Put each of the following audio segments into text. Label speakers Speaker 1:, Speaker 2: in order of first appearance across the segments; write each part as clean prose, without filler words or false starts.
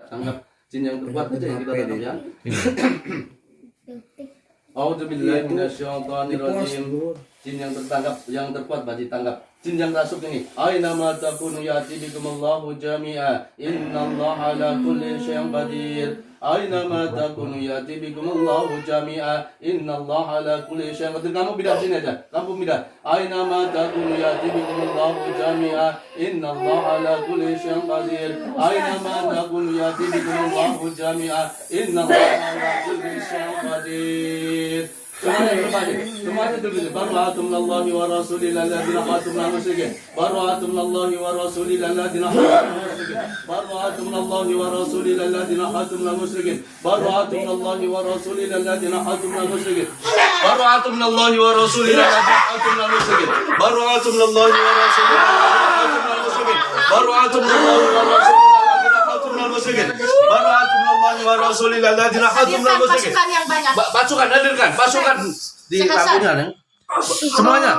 Speaker 1: Tanggap jin yang terkuat aja yang kita tadi ya. A'udzubillahi minasyaitonirrajim. Jin yang tertangkap, yang terkuat berarti tanggap. Jin yang masuk ini. Aina ma takunu yati bikumullahu jami'a. Innallaha ala kulli syai'in qadir. Aina ma takunu yati bikumullahu jami'a. Innallaha ala kulli syai'in qadir. Kamu pindah sini aja. Kamu pindah. Aina ma takunu yati bikumullahu jami'a. Innallaha ala kulli syai'in qadir. Aina ma takunu yati bikumullahu jami'a. Innallaha ala kulli syai'in qadir. Semuanya terbaca. Bara'atum minallahi wa rasulihi alladziina khatum minal musyrikiin. Bara'atum minallahi wa rasulihi alladziina khatum minal musyrikiin. Bara'atum minallahi wa rasulihi alladziina khatum minal musyrikiin. Bara'atum minallahi wa rasulihi alladziina khatum minal musyrikiin. Bara'atum minallahi wa rasulihi alladziina khatum minal musyrikiin. Bara'atum minallahi wa rasulihi alladziina khatum minal musyrikiin. Bara'atum minallahi wa rasulihi
Speaker 2: Pasukan yang banyak.
Speaker 1: Pasukan hadirkan, pasukan di kampungnya semuanya.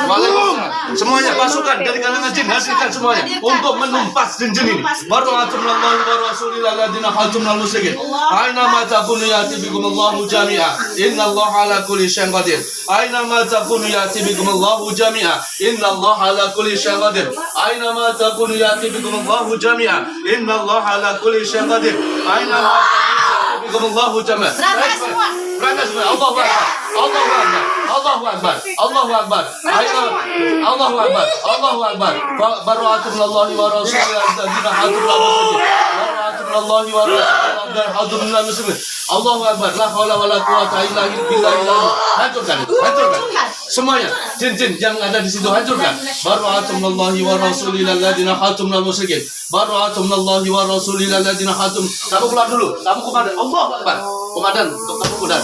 Speaker 1: Waalaikumsalam. Semuanya pasukan dari kalangan jin hadirkan semuanya untuk menumpas jin-jin ini. Bara'atum minallahi wa rasulihi alladziina khatum minal musyrikiin. Aina ma takunu yati bikumullahu jami'a. Innallaha ala kulli syai'in qadir. Aina ma takunu yati bikumullahu jami'a. Innallaha ala kulli syai'in qadir. Aina ma takunu yati bikumullahu jami'a. Innallaha ala kulli syai'in qadir. Aina ma bikumullahu jami'a. Berangkat semua. Allahu akbar. Allahu akbar. Allahu akbar. Allahu akbar. Aina Allahu akbar. Allahu akbar. Bara'atum minallahi wa rasulihi alladziina khatum minal musyrikiin. Bara'atum minallahi wa rasulihi alladziina khatum minal musyrikiin. Allahu akbar. La haula wala quwwata illa billah. Hancurkan. Hancurkan. Semuanya jin-jin yang ada di situ hancurkan. Bara'atum minallahi wa rasulihi alladziina khatum minal musyrikiin. Bara'atum minallahi wa rasulihi alladziina khatum. Kamu keluar dulu. Kamu komandan. Allahu akbar. Komandan, untuk kamu komandan.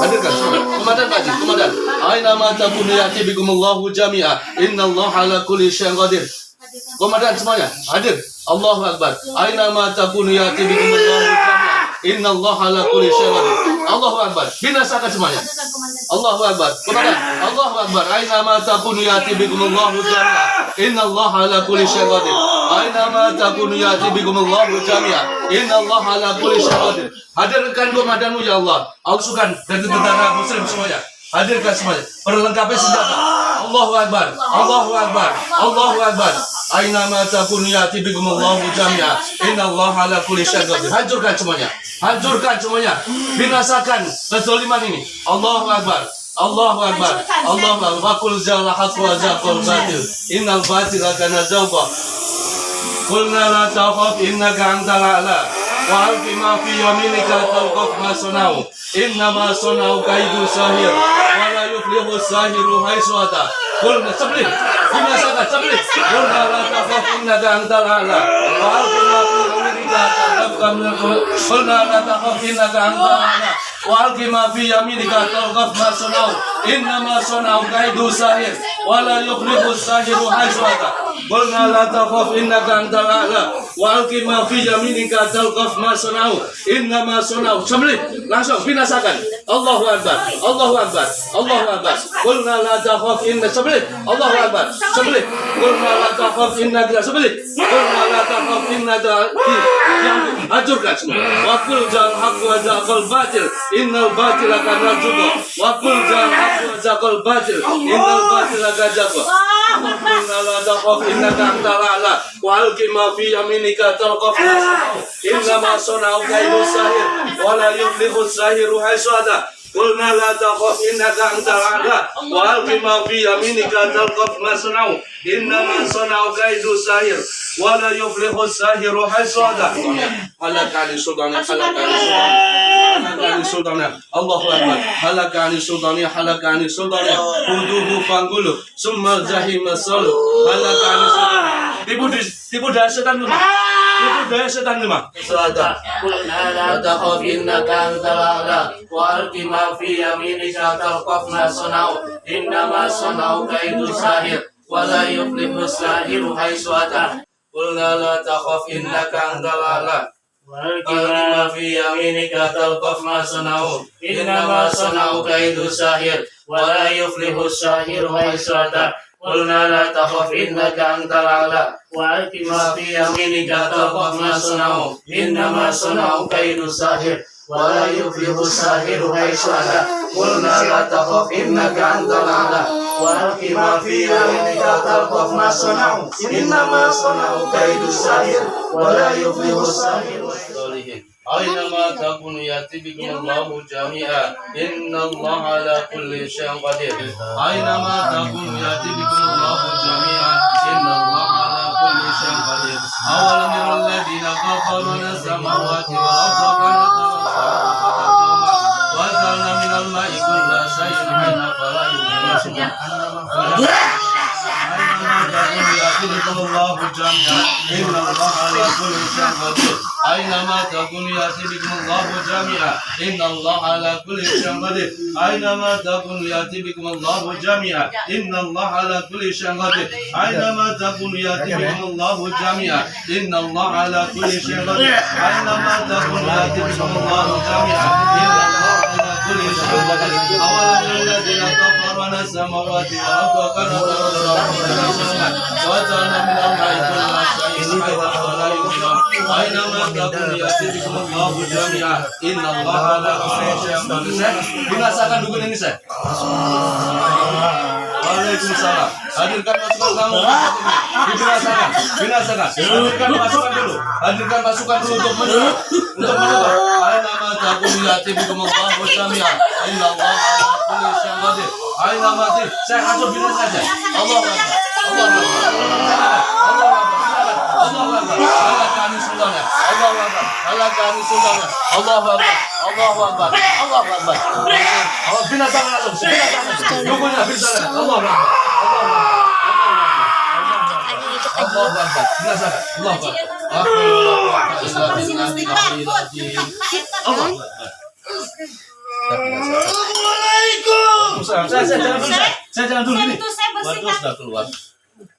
Speaker 1: Hadirkan semua. Komandan Pak, komandan. Aina ma takunu yati bikumullahu jami'a. Innallaha ala kulli syai'in qadir. Komandan semuanya hadir. Allahu akbar. Aina ma takunu yati bikumullahu jami'a. Innallaha ala kulli syai'in qadir. Allahu akbar. Binasakan semuanya. Allahu akbar. Komandan. Allahu akbar. Aina ma takunu yati bikumullahu jami'a. Innallaha ala kulli syai'in qadir. Aina ma takunu yati bikumullahu jami'a. Innallaha ala kulli syai'in qadir. Hadirkan komandanmu ya Allah. Pasukan dan tentara muslim semuanya. Hadirkan semuanya. Perlengkapi senjata. Allahu akbar. Allahu akbar. Allahu akbar. Aina ma takunu yati bikumullahu jami'a. Innallaha ala kulli syai'in qadir. Hancurkan semuanya. Hancurkan semuanya. Binasakan kezaliman ini. Allahu akbar. Allahu akbar. Allahu akbar. Wa qul jalla haqq wa zaqul batil. Innal batila kana zaqa. Qulna la takhaf innaka antal a'la. Wa alqi ma fi yaminika talqaf ma sanau. Innama sanau kaidu sahir. Wa la yuflihu sahiru haitsu ata. Qulna sablih. Binasakan sablih. Qulna la takhaf innaka antal a'la. Wa alqi ma fi yaminika talqaf ma sanau. Qulna la takhaf innaka antal a'la. Wa alqi ma fi yaminika talqaf ma sanau. Innama sanau kaidu sahir. Wa la yuflihu sahiru haitsu ata. Qulna la takhaf innaka antal a'la. Wa alqi ma fi yaminika talqaf ma sanau. Innama sanau. Sablih. Langsung binasakan. Allahu akbar. Allahu akbar. Allahu akbar. Qulna la takhaf inna sablih. Allahu akbar. Sablih. Qulna la takhaf innaka sablih. Qulna la takhaf innaka hancurkan semua. Wa qul jal haqq wa zaqal batil. Innal batila kana zaqa. Wa qul jal haqq wa zaqal batil. Innal batila kana zaqa. Qulna la takhaf innaka antal a'la. Wa alqi ma fi yaminika talqaf ma sanau. Innama sanau kaidu sahir. Wa la yuflihu sahiru haitsu ata. Qulna la takhaf innaka antal a'la. Wa alqi ma fi yaminika talqaf ma sanau. Innama sanau kaidu sahir. Wa la yuflihu sahiru haitsu ata. Halakani sultani halakani sultani. Allahu akbar. Halakani sultani halakani sultani. Huduhu fangulu. Summa jahim salu. Halakani sultani. Tipu daya setan lemah. Tipu daya setan lemah. Salat. La takhaf innaka antal a'la. Wa alqi ma fi yaminika talqaf ma sanau. Innama sanau kaidu sahir. Wa la yuflihu sahiru haitsu ata. Qulna la takhaf innaka antal a'la. Wa alqi ma fi yaminika talqaf ma sanau. Innama sanau kaidu sahir. Wa la yuflihu sahiru haitsu ata.
Speaker 2: قلنا لا تخف إنك أنت الأعلى وألق ما في يمينك تلقف ما صنعوا إنما صنعوا كيد ساحر ولا يفلح الساحر حيث أتى قلنا لا تخف إنك أنت الأعلى وألق ما في يمينك تلقف ما صنعوا إنما صنعوا كيد ساحر ولا يفلح الساحر أينما تكونوا يأتي بكم الله جميعا إن الله على كل شيء قدير أينما تكونوا يأتي بكم الله جميعا إن الله على كل شيء قدير أولم يرى الذين كفروا أن السماوات والأرض كانتا وجعلنا من الماء كل شيء حي فلا يؤمنون أينما تكونوا يأتي بكم الله جميعا إن الله على كل شيء قدير أينما تكونوا يأتي بكم الله جميعا إن الله على كل شيء قدير أينما تكونوا يأتي بكم الله جميعا إن الله على كل شيء قدير أينما تكونوا يأتي بكم الله جميعا إن الله على كل شيء قدير أولم الذين كفروا أن السماوات والأرض كانتا وجعلنا من الماء كل شيء حي فلا يؤمنون أينما تكونوا يأتي بكم الله جميعا إن الله على كل شيء قدير. Binasakan dukun ini saya. Waalaikumsalam. Hadirkan pasukan kamu. Dibinasakan, binasakan. Hadirkan pasukan dulu. Hadirkan pasukan dulu untuk menyerang. Aina takunu yati bikum Allah jami'an. Inna Allah ala kulli syai'in qadir. Aina mati. Saya atur bina saja. Allahu Akbar. Allahu Akbar. Allahu Akbar. Allahu Akbar. Allah kami sulanya. Allahu Akbar. Allah kami sulanya. Allahu Akbar. Allahu Akbar. Allahu Akbar. Allah binasakan langsung. Binasakan. Dukunnya binasakan. Allahu Akbar. Allahu Akbar. Binasakan. Allahu Akbar. Assalamualaikum. Saya jalan dulu ini. Waduh sudah keluar.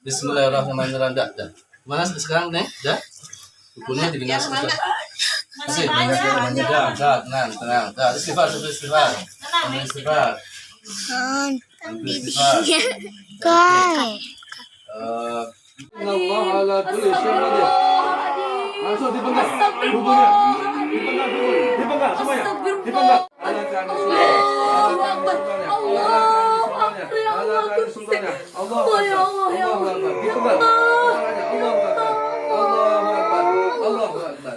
Speaker 2: Bismillahirrahmanirrahim. Mana sekarang nih? Dah. Bukunya dibingas sudah. Masih tenang. Dah. Istighfar. Allah ala kulli syai'in qadir. Langsung dipenggal bukunya. Dipenggal semuanya. Dipenggal. Allah kami sulanya. Allah Akbar. Dipenggal. Allahu Akbar.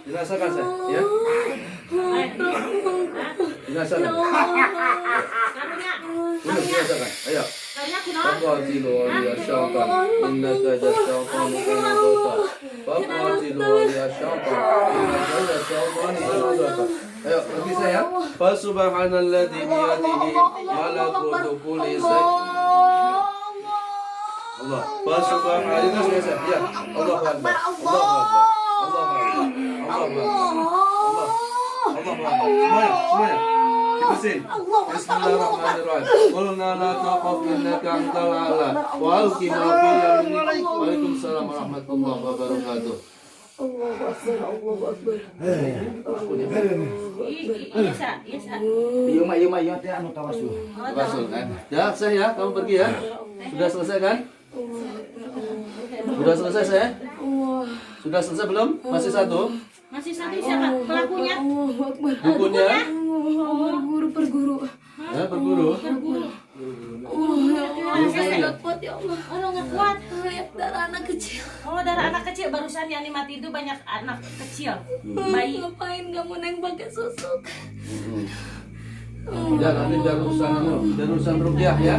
Speaker 2: Dirasakan saya, ya. Dirasakan. Dirasakan. Ayo. فقاتلوا يا الشيطان إنك كيد الشيطان كان ضعفا فقاتلوا يا الشيطان إنك كيد الشيطان كان ضعفا. Ayo pergi saya. Fasubhanalladzi biyadihi malakutu kulli syai'. Allah. Fasubhanalladzi saya. Ya. Allahu Akbar. Allahu Akbar. Allahu Akbar. Allahu Akbar. Semuanya. Dibersihin. Bismillahirrahmanirrahim. Qulna la taqaf innaka antal a'la wa alqi ma fi yaminik. Waalaikumsalam warahmatullahi wabarakatuh. Allahu Akbar. Allahu Akbar. Iya, anu tawasul. Tawasul kan. Ya, saya kamu pergi ya. Sudah selesai kan? Sudah selesai saya? Sudah selesai belum? Masih satu?
Speaker 3: Masih satu siapa? Pelakunya?
Speaker 2: Bukunya?
Speaker 3: Perguru.
Speaker 2: Ya, perguru.
Speaker 3: Saya nggak kuat ya Allah. Orang nggak kuat. Lihat darah anak kecil. Oh, darah anak kecil. Barusan yang mati itu banyak anak kecil. Bayi.
Speaker 4: Ngapain kamu neng pakai susuk?
Speaker 2: Ya, nanti biar urusan rukyah ya.